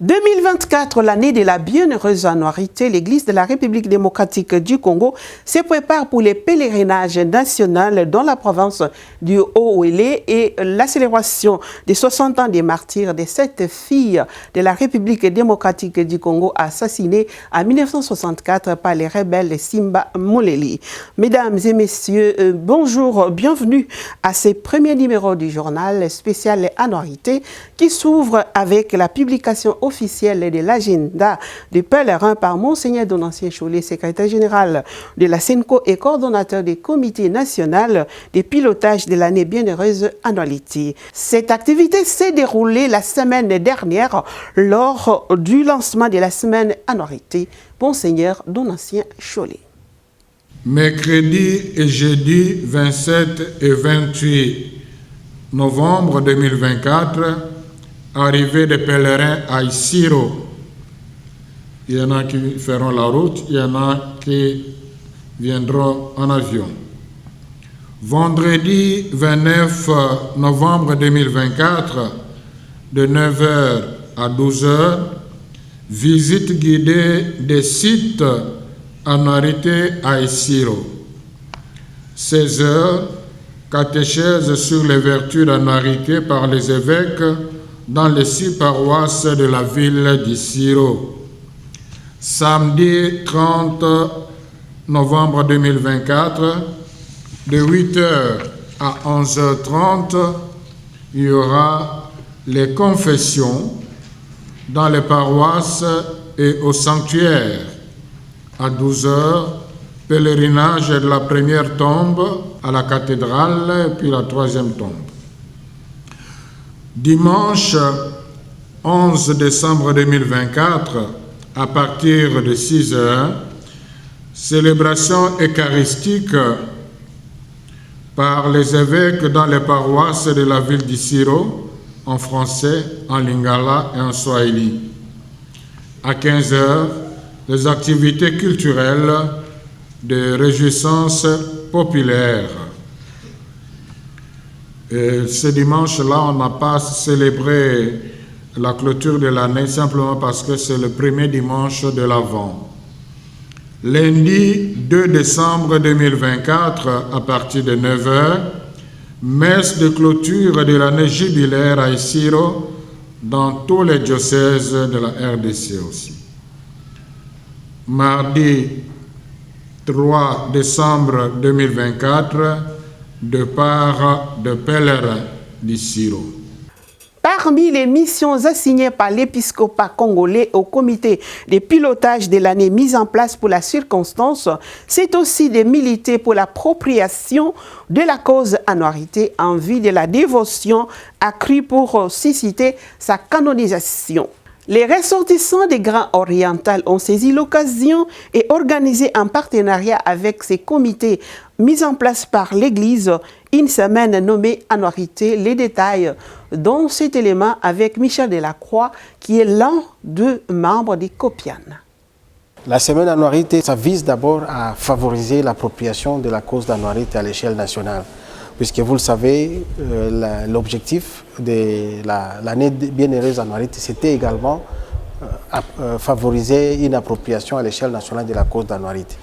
2024, l'année de la bienheureuse annuarité, l'Église de la République démocratique du Congo se prépare pour les pèlerinages nationaux dans la province du Haut-Ouélé et la célébration des 60 ans des martyrs de cette fille de la République démocratique du Congo assassinée en 1964 par les rebelles Simba Moleli. Mesdames et messieurs, bonjour, bienvenue à ce premier numéro du journal spécial annuarité qui s'ouvre avec la publication officielle de l'agenda des pèlerins par Monseigneur Donancien Chollet, secrétaire général de la SENCO et coordonnateur du comité national de pilotage de l'année bienheureuse annualité. Cette activité s'est déroulée la semaine dernière lors du lancement de la semaine annualité. Monseigneur Donancien Chollet. Mercredi et jeudi 27 et 28 novembre 2024, arrivée des pèlerins à Isiro. Il y en a qui feront la route, il y en a qui viendront en avion. Vendredi 29 novembre 2024, de 9h à 12h, visite guidée des sites annuarité à Isiro. 16h, catéchèse sur les vertus d'annuarité par les évêques dans les 6 paroisses de la ville d'Isiro. Samedi 30 novembre 2024, de 8h à 11h30, il y aura les confessions dans les paroisses et au sanctuaire. À 12h, pèlerinage de la première tombe à la cathédrale, puis la troisième tombe. Dimanche 11 décembre 2024, à partir de 6h, célébration eucharistique par les évêques dans les paroisses de la ville d'Isiro, en français, en lingala et en swahili. À 15h, les activités culturelles de réjouissance populaire. Et ce dimanche-là, on n'a pas célébré la clôture de l'année simplement parce que c'est le premier dimanche de l'Avent. Lundi 2 décembre 2024, à partir de 9h, messe de clôture de l'année jubilaire à Isiro dans tous les diocèses de la RDC aussi. Mardi 3 décembre 2024, départ de pèlerins d'Isiro. Parmi les missions assignées par l'épiscopat congolais au comité de pilotage de l'année mise en place pour la circonstance, c'est aussi de militer pour l'appropriation de la cause annuarité en vue de la dévotion accrue pour susciter sa canonisation. Les ressortissants des Grands Orientales ont saisi l'occasion et organisé en partenariat avec ces comités mis en place par l'Église une semaine nommée annuarité. Les détails dans cet élément avec Michel Delacroix qui est l'un des membres des Copianes. La semaine annuarité, ça vise d'abord à favoriser l'appropriation de la cause d'annuarité à l'échelle nationale. Puisque vous le savez, l'objectif de l'année bienheureuse annuarité, c'était également favoriser une appropriation à l'échelle nationale de la cause d'annuarité.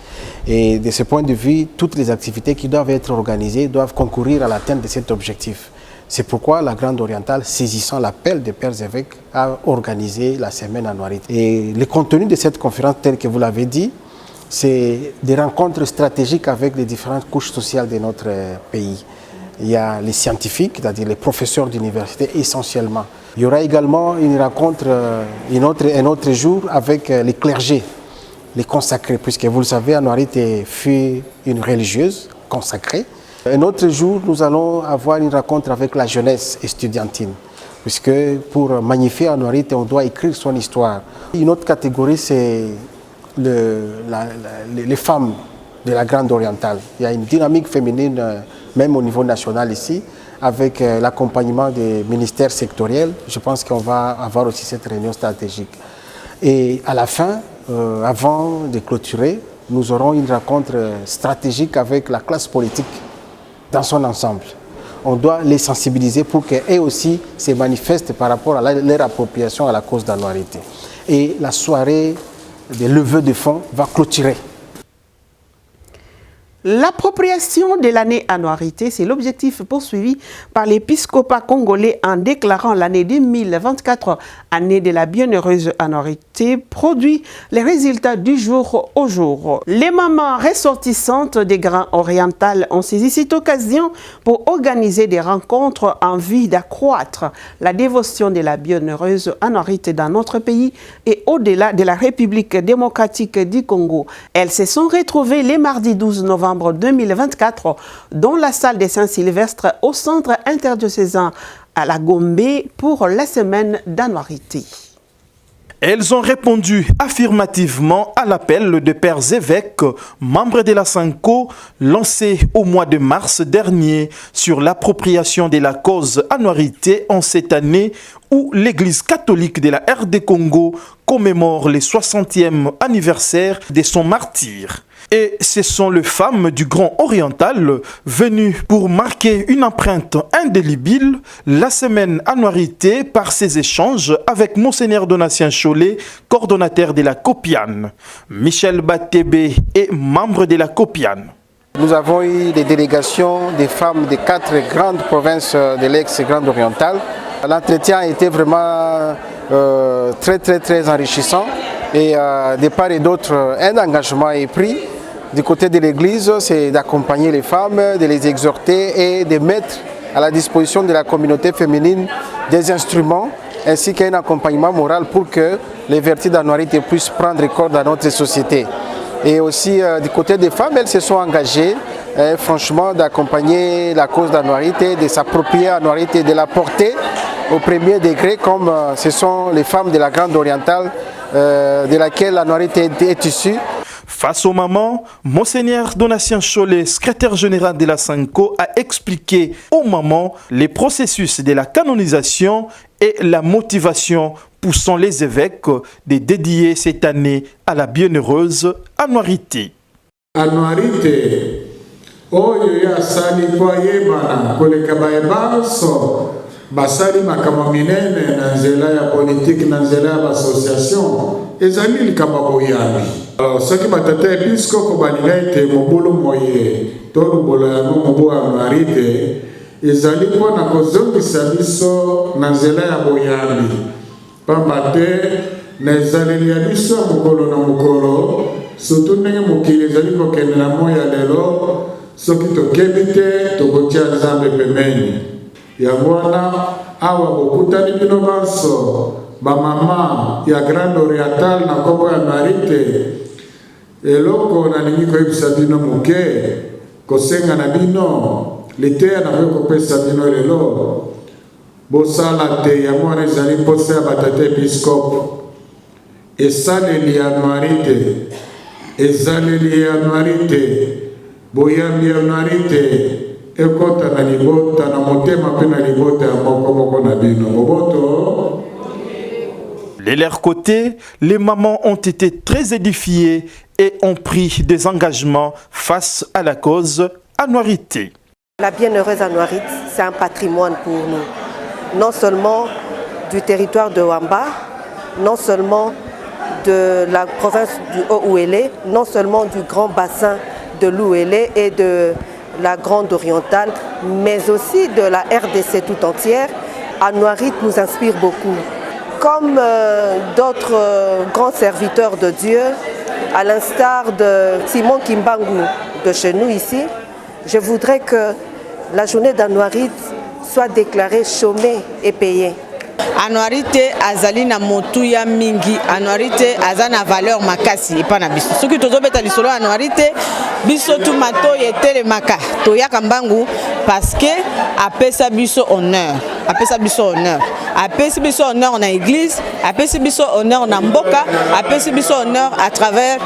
Et de ce point de vue, toutes les activités qui doivent être organisées doivent concourir à l'atteinte de cet objectif. C'est pourquoi la Grande Orientale, saisissant l'appel des pères évêques, a organisé la semaine annuarité. Et le contenu de cette conférence, tel que vous l'avez dit, c'est des rencontres stratégiques avec les différentes couches sociales de notre pays. Il y a les scientifiques, c'est-à-dire les professeurs d'université essentiellement. Il y aura également une rencontre, un autre jour avec les clergés, les consacrés, puisque vous le savez, Annuarité fut une religieuse consacrée. Un autre jour, nous allons avoir une rencontre avec la jeunesse estudiantine, puisque pour magnifier Annuarité, on doit écrire son histoire. Une autre catégorie, c'est les femmes de la Grande Orientale. Il y a une dynamique féminine, même au niveau national ici, avec l'accompagnement des ministères sectoriels. Je pense qu'on va avoir aussi cette réunion stratégique. Et à la fin, avant de clôturer, nous aurons une rencontre stratégique avec la classe politique dans son ensemble. on doit les sensibiliser pour qu'eux aussi se manifestent par rapport à leur appropriation à la cause d'Anouarité. Et la soirée des levées de fonds va clôturer. L'appropriation de l'année Anouarité, c'est l'objectif poursuivi par l'épiscopat congolais en déclarant l'année 2024 année de la bienheureuse Anouarité, produit les résultats du jour au jour. Les mamans ressortissantes des Grands Orientales ont saisi cette occasion pour organiser des rencontres en vue d'accroître la dévotion de la bienheureuse Anouarité dans notre pays et au-delà de la République démocratique du Congo. Elles se sont retrouvées les mardis 12 novembre 2024 dans la salle des Saint-Sylvestre au centre interdiocésain à la Gombe pour la semaine d'Anouarité. Elles ont répondu affirmativement à l'appel de pères évêques, membres de la SANCO, lancé au mois de mars dernier sur l'appropriation de la cause Anouarité en cette année où l'Église catholique de la RD Congo commémore le 60e anniversaire de son martyre. Et ce sont les femmes du Grand Oriental venues pour marquer une empreinte indélébile la semaine Anouarité par ces échanges avec Monseigneur Donatien Cholet, coordonnateur de la Copiane. Michel Batébé est membre de la Copiane. Nous avons eu des délégations des femmes des 4 grandes provinces de l'ex-Grande Orientale. L'entretien a été vraiment très enrichissant et de part et d'autre, un engagement est pris. Du côté de l'Église, c'est d'accompagner les femmes, de les exhorter et de mettre à la disposition de la communauté féminine des instruments ainsi qu'un accompagnement moral pour que les vertus d'Anouarité puissent prendre corps dans notre société. Et aussi du côté des femmes, elles se sont engagées franchement d'accompagner la cause d'Anouarité, de s'approprier Anouarité, de la porter au premier degré comme ce sont les femmes de la Grande Orientale de laquelle Anouarité est issue. Face aux mamans, Monseigneur Donatien Cholet, secrétaire général de la SANCO, a expliqué aux mamans les processus de la canonisation et la motivation poussant les évêques de dédier cette année à la bienheureuse Anouarité. Anouarité, oyo ya sali kwa yebana koleka baebanso basali makambo minene na nzela ya politique na nzela ya association ezali likamba boyambi. Alors soki batata episkopo balinga ete mobulu moye to lubolo yango mobu ya Anouarité ezali mpona kozongisa biso na nzela ya boyambi pamba te na ezaleli ya biso ya mokolo na mokolo surtout ndenge mokili ezali kokende na moi ya lelo soki tokebi te tokotia Nzambe pembeni. Yango wana awa bokutani bino banso bamama ya Grande Orientale na kombo ya Anouarité eloko nalingi koyebisa bino moke kosenga na bino liteya na koki kopesa bino lelo bosala te yango wana ezali mposa ya batata episkope esaleli ya Anouarité ezaleli ya Anouarité boyambi ya Anouarité ekota na libota na motema mpe na libota ya moko na bino boboto. De leur côté, les mamans ont été très édifiées et ont pris des engagements face à la cause Anouarité. La bienheureuse Anouarité, c'est un patrimoine pour nous, non seulement du territoire de Wamba, non seulement de la province du Haut-Ouélé, non seulement du grand bassin de l'Ouélé et de la Grande Orientale, mais aussi de la RDC tout entière. Anouarité nous inspire beaucoup. Comme d'autres grands serviteurs de Dieu, à l'instar de Simon Kimbangu de chez nous ici, je voudrais que la journée d'Anouarité soit déclarée chômée et payée. Anouarité azali na motuya mingi, Anouarité azana valeur makasi epa na biso. Soki tozobeta lisolo Anouarité, biso tu mato yetele maka, toyaka mbangu parce que apesa biso honneur, apesa biso honneur. Apesa biso honneur na église, apesa biso honneur na mboka, apesa biso honneur à travers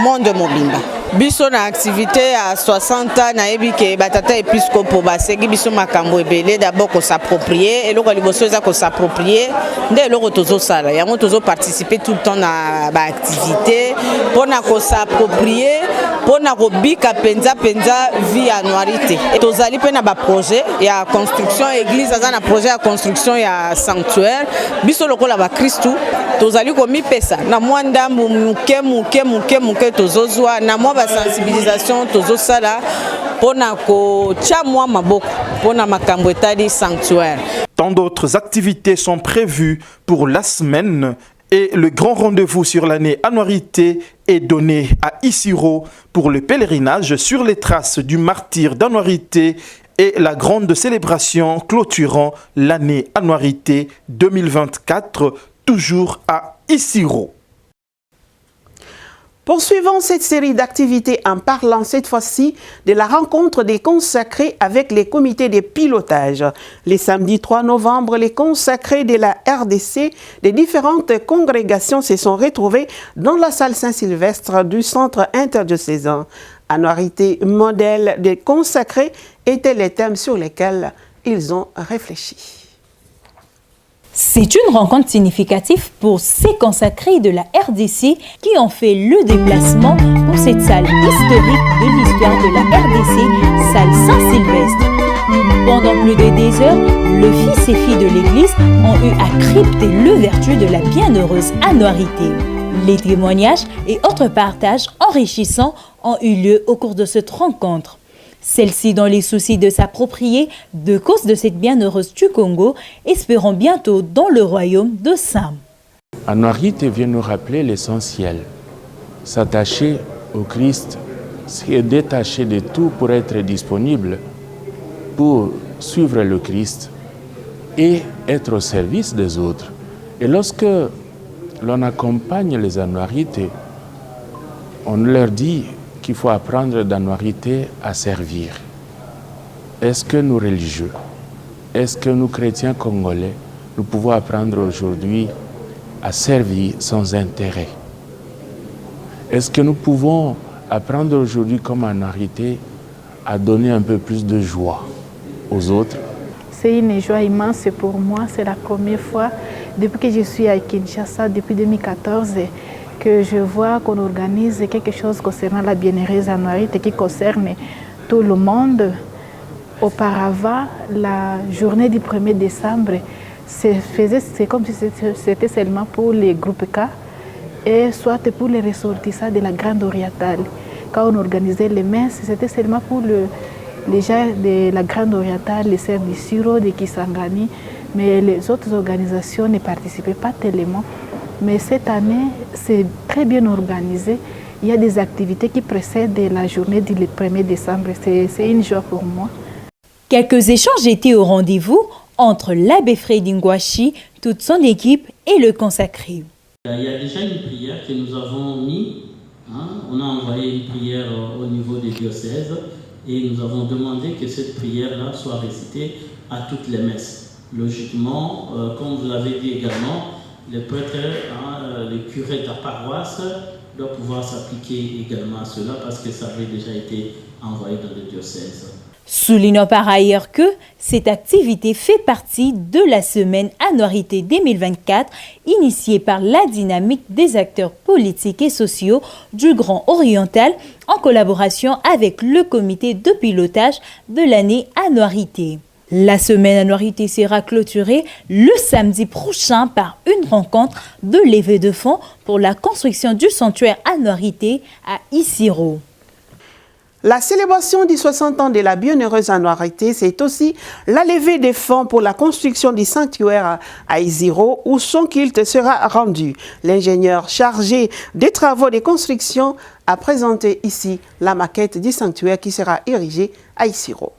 monde mobimba. biso na activité à 60 ans nayebi ke batata episcopo baseki biso makambo ebele d'abord ko s'approprier eloko liboso eza ko s'approprier nde eloko tozosala yango tozoparticiper tout le temps na baactivité mpona ko s'approprier mpona kobika penza vie ya Anuarite tozali mpe na baprojet ya construction église aza na projet ya construction ya sanctuaire biso lokola bakristu tozali komipesa na mwa ndambu muke tozozwa na mwa basensibilisation tozosala mpona kotia mwa maboko mpona makambo etali sanctuaire. Tant d'autres activités sont prévues pour la semaine et le grand rendez-vous sur l'année Anuarite est donné à Isiro pour le pèlerinage sur les traces du martyr d'Anuarite et la grande célébration clôturant l'année Anuarite 2024, toujours à Isiro. Poursuivons cette série d'activités en parlant cette fois-ci de la rencontre des consacrés avec les comités de pilotage. Les samedis 3 novembre, les consacrés de la RDC des différentes congrégations se sont retrouvés dans la salle Saint-Sylvestre du centre interdiocésain. Anuarite, modèle des consacrés, étaient les thèmes sur lesquels ils ont réfléchi. C'est une rencontre significative pour ces consacrés de la RDC qui ont fait le déplacement pour cette salle historique de l'histoire de la RDC, salle Saint-Sylvestre. Pendant plus de 2 heures, le fils et filles de l'église ont eu à crypter le vertu de la bienheureuse Anuarite. Les témoignages et autres partages enrichissants ont eu lieu au cours de cette rencontre. Celle-ci, dans les soucis de s'approprier de cause de cette bienheureuse du Congo, espérons bientôt dans le royaume de Sam. Anuarite vient nous rappeler l'essentiel. S'attacher au Christ, c'est détacher de tout pour être disponible pour suivre le Christ et être au service des autres. Et lorsque l'on accompagne les Anuarites, on leur dit qu'il faut apprendre d'Anuarite à servir. Est-ce que nous religieux, est-ce que nous chrétiens congolais, nous pouvons apprendre aujourd'hui à servir sans intérêt? Est-ce que nous pouvons apprendre aujourd'hui comme Anuarite à donner un peu plus de joie aux autres? C'est une joie immense pour moi, c'est la première fois depuis que je suis à Kinshasa, depuis 2014, que je vois qu'on organise quelque chose concernant la bienheureuse Anuarite qui concerne tout le monde. Auparavant, la journée du 1er décembre, c'est comme si c'était seulement pour les groupes K et soit pour les ressortissants de la Grande Orientale. Quand on organisait les messes, c'était seulement pour les gens de la Grande Orientale, les sœurs du Siro, de Kisangani, mais les autres organisations ne participaient pas tellement. Mais cette année, c'est très bien organisé. Il y a des activités qui précèdent la journée du 1er décembre. C'est une joie pour moi. Quelques échanges étaient au rendez-vous entre l'abbé Fred Ngwashi, toute son équipe et le consacré. Il y a déjà une prière que nous avons mise. On a envoyé une prière au niveau des diocèses et nous avons demandé que cette prière-là soit récitée à toutes les messes. Logiquement, comme vous l'avez dit également, les prêtres, les curés de la paroisse doivent pouvoir s'appliquer également à cela parce que ça avait déjà été envoyé dans le diocèse. Soulignons par ailleurs que cette activité fait partie de la semaine Anuarite 2024 initiée par la dynamique des acteurs politiques et sociaux du Grand Oriental en collaboration avec le comité de pilotage de l'année Anuarite. La semaine Anuarite sera clôturée le samedi prochain par une rencontre de levée de fonds pour la construction du sanctuaire Anuarite à Isiro. La célébration des 60 ans de la bienheureuse Anuarite, c'est aussi la levée des fonds pour la construction du sanctuaire à Isiro où son culte sera rendu. L'ingénieur chargé des travaux de construction a présenté ici la maquette du sanctuaire qui sera érigé à Isiro.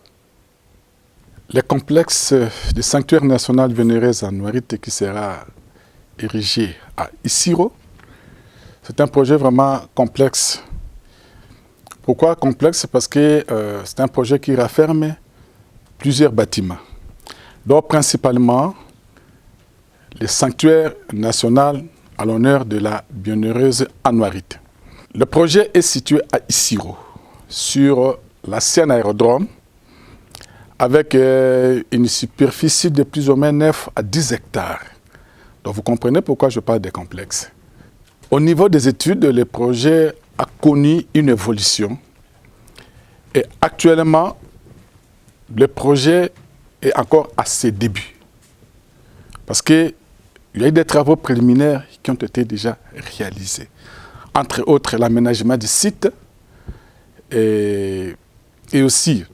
Le complexe du sanctuaire national bienheureuse Anuarite qui sera érigé à Isiro, c'est un projet vraiment complexe. Pourquoi complexe? Parce que c'est un projet qui rafferme plusieurs bâtiments. Donc principalement le sanctuaire national à l'honneur de la bienheureuse Anuarite. Le projet est situé à Issiro, sur l'ancien aérodrome, avec une superficie de plus ou moins 9 à 10 hectares. Donc vous comprenez pourquoi je parle des complexes. Au niveau des études, le projet a connu une évolution. Et actuellement, le projet est encore à ses débuts. Parce qu'il y a eu des travaux préliminaires qui ont été déjà réalisés. Entre autres, l'aménagement du site et aussi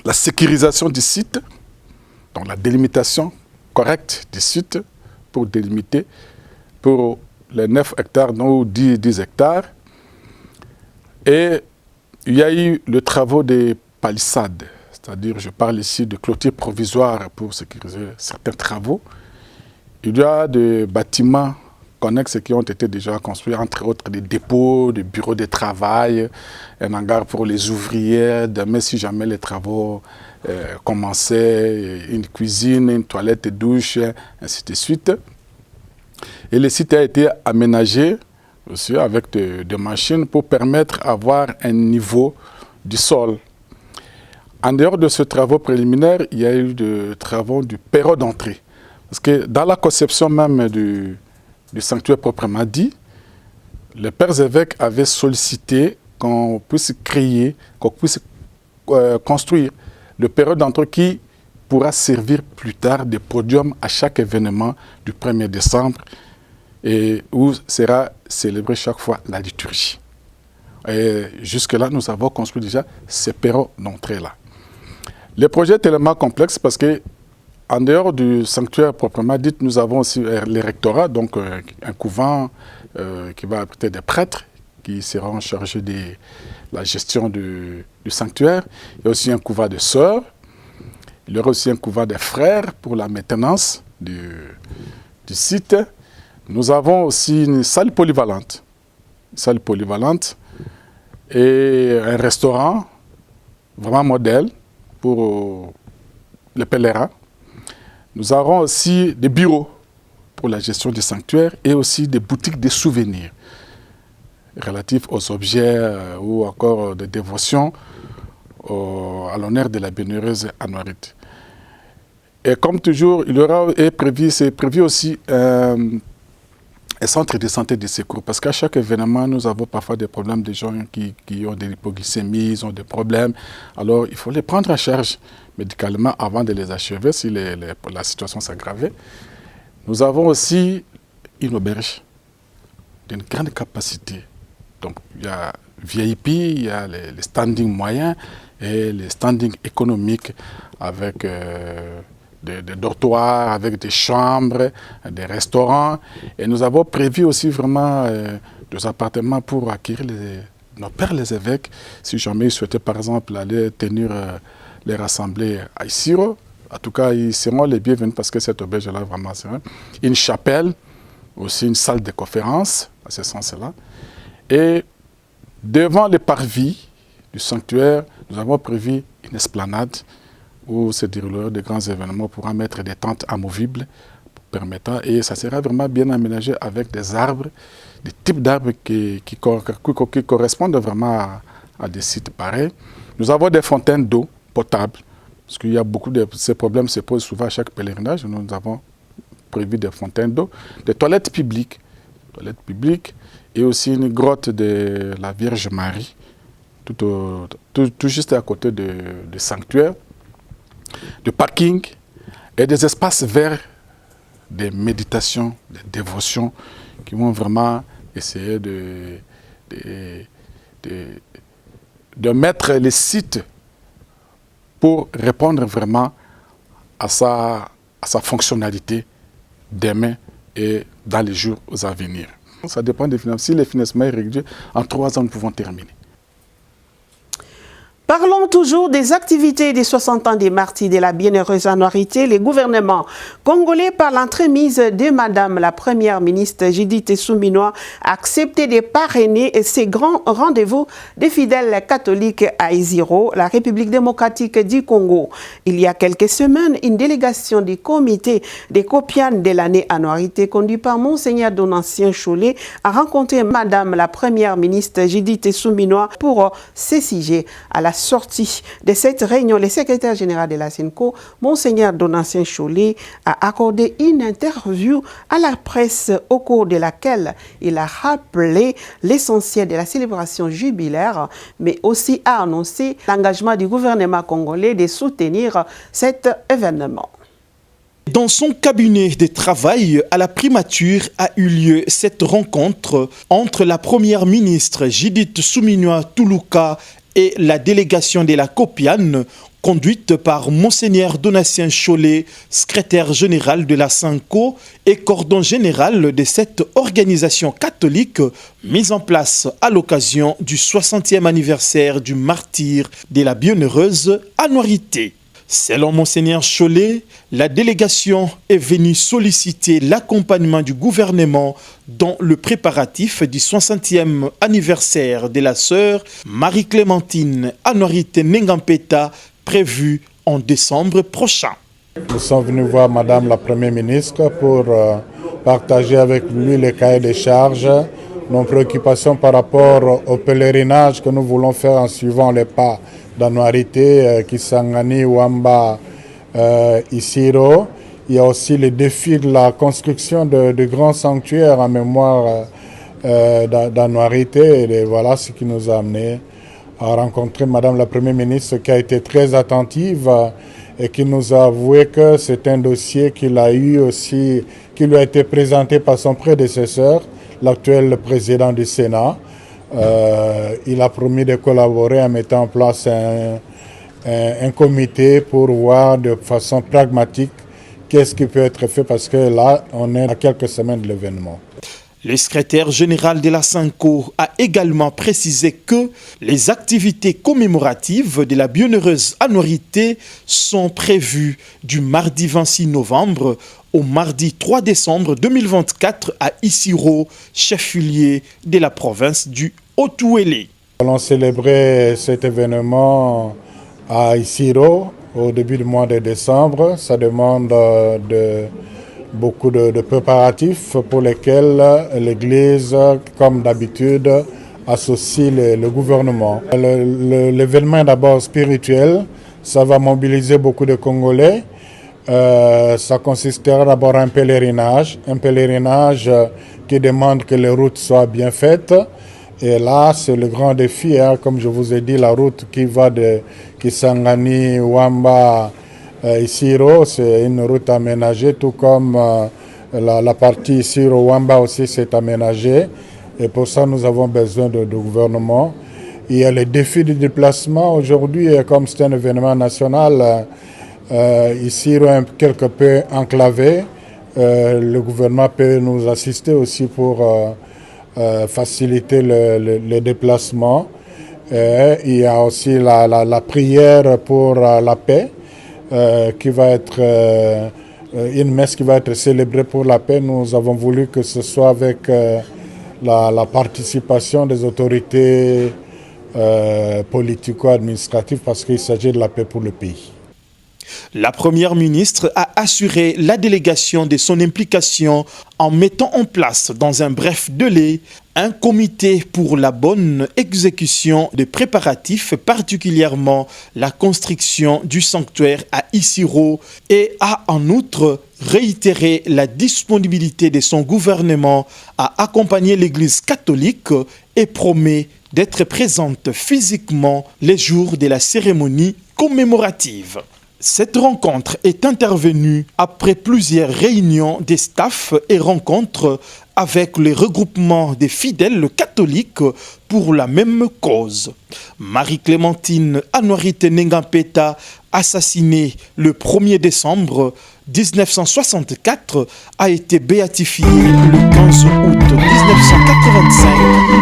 la sécurisation du site, donc la délimitation correcte du site pour délimiter pour les 9 hectares, non 10 hectares. Et il y a eu le travaux des palissades, c'est-à-dire je parle ici de clôture provisoire pour sécuriser certains travaux. Il y a des bâtiments connexes qui ont été déjà construits, entre autres des dépôts, des bureaux de travail, un hangar pour les ouvriers, demain si jamais les travaux commençaient, une cuisine, une toilette et douche, ainsi de suite. Et le site a été aménagé aussi avec des machines pour permettre d'avoir un niveau du sol. En dehors de ce travaux préliminaire, il y a eu des travaux du perron d'entrée. Parce que dans la conception même du sanctuaire proprement dit, les pères évêques avaient sollicité qu'on puisse créer, qu'on puisse construire le perron d'entrée qui pourra servir plus tard de podium à chaque événement du 1er décembre et où sera célébrée chaque fois la liturgie. Et jusque-là, nous avons construit déjà ces perrons d'entrée-là. Le projet est tellement complexe parce que en dehors du sanctuaire proprement dit, nous avons aussi les rectorats, donc un couvent qui va abriter des prêtres qui seront chargés de la gestion du sanctuaire. Il y a aussi un couvent de sœurs. Il y aura aussi un couvent des frères pour la maintenance du site. Nous avons aussi une salle polyvalente et un restaurant vraiment modèle pour les pèlerins. Nous aurons aussi des bureaux pour la gestion du sanctuaire et aussi des boutiques de souvenirs relatifs aux objets ou encore de dévotion à l'honneur de la bienheureuse Anouarite. Et comme toujours, c'est prévu aussi un centre de santé de secours, parce qu'à chaque événement, nous avons parfois des problèmes de gens qui ont de l'hypoglycémie, ils ont des problèmes. Alors, il faut les prendre en charge médicalement avant de les achever si la situation s'aggravait. Nous avons aussi une auberge d'une grande capacité. Donc, il y a VIP, il y a les standings moyens et les standings économiques avec des dortoirs, avec des chambres, des restaurants. Et nous avons prévu aussi vraiment des appartements pour acquérir nos pères les évêques, si jamais ils souhaitaient par exemple aller tenir les rassemblées à Issiro. En tout cas, ils seront les bienvenus parce que cette auberge-là, vraiment, c'est vrai. Une chapelle, aussi une salle de conférence, à ce sens-là. Et devant le parvis du sanctuaire, nous avons prévu une esplanade où se dérouleront de grands événements. On pourra mettre des tentes amovibles permettant, et ça sera vraiment bien aménagé avec des arbres, des types d'arbres qui correspondent vraiment à des sites pareils. Nous avons des fontaines d'eau potable, parce qu'il y a beaucoup de ces problèmes se posent souvent à chaque pèlerinage. Nous avons prévu des fontaines d'eau, des toilettes publiques et aussi une grotte de la Vierge Marie, tout juste à côté du sanctuaire, de parking et des espaces verts de méditation, de dévotion qui vont vraiment essayer de mettre les sites pour répondre vraiment à sa fonctionnalité demain et dans les jours à venir. Ça dépend des financements. Si les financements sont réguliers, en 3 ans, nous pouvons terminer. Parlons toujours des activités des 60 ans des martyrs de la bienheureuse Anouarité. Les gouvernements congolais, par l'entremise de Madame la Première ministre Judith Suminwa, a accepté de parrainer ces grands rendez-vous des fidèles catholiques à Isiro, la République démocratique du Congo. Il y a quelques semaines, une délégation du comité des Copianes de l'année Anouarité, conduit par Monseigneur Donatien Cholet, a rencontré Madame la Première ministre Judith Suminwa pour s'essiger à la sortie de cette réunion. Le secrétaire général de la SENCO, Monseigneur Donatien Cholet, a accordé une interview à la presse au cours de laquelle il a rappelé l'essentiel de la célébration jubilaire, mais aussi a annoncé l'engagement du gouvernement congolais de soutenir cet événement. Dans son cabinet de travail à la primature a eu lieu cette rencontre entre la première ministre Judith Suminwa Tuluka et la délégation de la Copiane, conduite par Monseigneur Donatien Cholet, secrétaire général de la SENCO et cordon général de cette organisation catholique mise en place à l'occasion du 60e anniversaire du martyre de la bienheureuse Anouarité. Selon Monseigneur Cholet, la délégation est venue solliciter l'accompagnement du gouvernement dans le préparatif du 60e anniversaire de la sœur Marie-Clémentine Anouarité Nengampeta, prévu en décembre prochain. Nous sommes venus voir Madame la Première ministre pour partager avec lui les cahiers des charges, nos préoccupations par rapport au pèlerinage que nous voulons faire en suivant les pas d'Anouarité, Kisangani, Wamba, Isiro. Il y a aussi le défi de la construction de grands sanctuaires en mémoire d'Anouarité. Et voilà ce qui nous a amené à rencontrer Madame la Première ministre, qui a été très attentive et qui nous a avoué que c'est un dossier qu'il a eu aussi, qui lui a été présenté par son prédécesseur, l'actuel président du Sénat. Il a promis de collaborer en mettant en place un comité pour voir de façon pragmatique qu'est-ce qui peut être fait, parce que là, on est à quelques semaines de l'événement. Le secrétaire général de la SENCO a également précisé que les activités commémoratives de la bienheureuse Anouarité sont prévues du mardi 26 novembre au mardi 3 décembre 2024 à Isiro, chef-lieu de la province du Haut-Ouélé. Nous allons célébrer cet événement à Isiro au début du mois de décembre. Ça demande beaucoup de préparatifs pour lesquels l'Église, comme d'habitude, associe le gouvernement. L'événement est d'abord spirituel. Ça va mobiliser beaucoup de Congolais. Ça consistera d'abord en un pèlerinage qui demande que les routes soient bien faites. Et là, c'est le grand défi, hein. Comme je vous ai dit, la route qui va de Kisangani, Wamba, Isiro, c'est une route aménagée, tout comme la partie Isiro-Wamba aussi s'est aménagée. Et pour ça, nous avons besoin de gouvernement. Il y a le défi du déplacement. Aujourd'hui, comme c'est un événement national, Isiro est quelque peu enclavé. Le gouvernement peut nous assister aussi pour faciliter le déplacement. Il y a aussi la prière pour la paix, qui va être une messe qui va être célébrée pour la paix. Nous avons voulu que ce soit avec la participation des autorités politico-administratives, parce qu'il s'agit de la paix pour le pays. La première ministre a assuré la délégation de son implication en mettant en place dans un bref délai un comité pour la bonne exécution des préparatifs, particulièrement la construction du sanctuaire à Isiro, et a en outre réitéré la disponibilité de son gouvernement à accompagner l'Église catholique et promet d'être présente physiquement les jours de la cérémonie commémorative. Cette rencontre est intervenue après plusieurs réunions des staffs et rencontres avec le regroupement des fidèles catholiques pour la même cause. Marie-Clémentine Anouarité Nengampeta, assassinée le 1er décembre 1964, a été béatifiée le 15 août 1985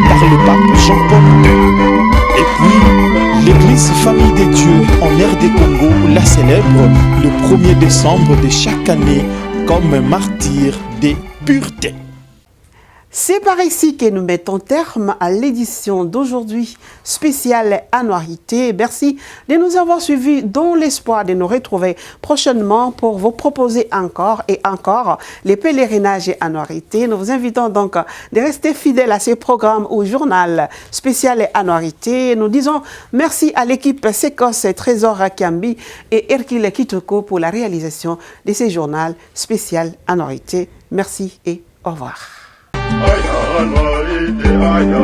par le pape Jean-Paul II. Et puis, L'église Famille des Dieux en RD Congo la célèbre le 1er décembre de chaque année comme martyr des puretés. C'est par ici que nous mettons terme à l'édition d'aujourd'hui spéciale Annuarité. Merci de nous avoir suivis dans l'espoir de nous retrouver prochainement pour vous proposer encore et encore les pèlerinages et Annuarité. Nous vous invitons donc de rester fidèles à ces programmes au journal spécial Annuarité. Nous disons merci à l'équipe Sécos Trésor Kiambi et Hercule Kitoko pour la réalisation de ces journaux spécial Annuarité. Merci et au revoir. Aya, Annuarité, aya,